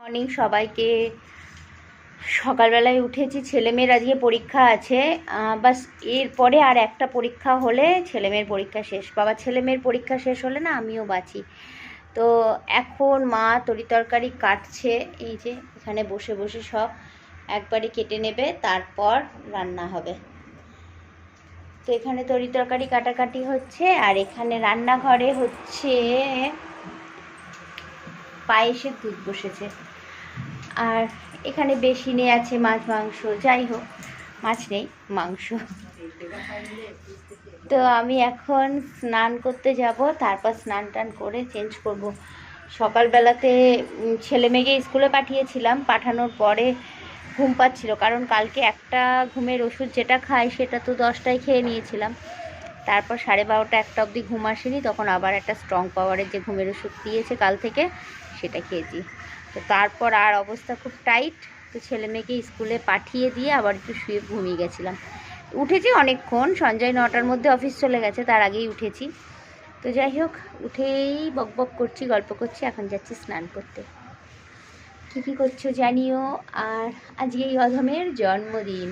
Morning সবাইকে। সকালবেলায় উঠেছি, ছেলেমেয়ের আজকে পরীক্ষা আছে, বাস এরপরে আর একটা পরীক্ষা হলে ছেলেমেয়ের পরীক্ষা শেষ। বাবা ছেলেমেয়ের পরীক্ষা শেষ হলে না আমিও বাঁচি। তো এখন মা তরিতরকারি কাটছে, এই যে এখানে বসে বসে সব একবারে কেটে নেবে, তারপর রান্না হবে। তো এখানে তরিতরকারি কাটাকাটি হচ্ছে, আর এখানে রান্নাঘরে হচ্ছে পায়েসের দুধ বসেছে। আর এখানে বেসিনে আছে মাছ মাংস, যাই হোক মাছ নেই, মাংস। তো আমি এখন স্নান করতে যাব, তারপর স্নান টান করে চেঞ্জ করব। সকালবেলাতে ছেলে মেয়েকে স্কুলে পাঠিয়েছিলাম, পাঠানোর পরে ঘুম পাচ্ছিল, কারণ কালকে একটা ঘুমের ওষুধ যেটা খাই সেটা তো 10টায় খেয়ে নিয়েছিলাম। তারপর 12:30 একটা অবধি ঘুম আসেনি, তখন আবার একটা স্ট্রং পাওয়ারের যে ঘুমের ওষুধ দিয়েছে কাল থেকে সেটা খেয়েছি। তো তারপর আর অবস্থা খুব টাইট। তো ছেলে মেয়েকে স্কুলে পাঠিয়ে দিয়ে আবার একটু শুয়ে ঘুমিয়ে গেছিলাম। উঠেছি অনেকক্ষণ, সঞ্জয় 9টার মধ্যে অফিস চলে গেছে, তার আগেই উঠেছি। তো যাই হোক, উঠেই বকবক করছি, গল্প করছি, এখন যাচ্ছি স্নান করতে। কী কী করছো জানিও। আর আজকে এই অধমের জন্মদিন।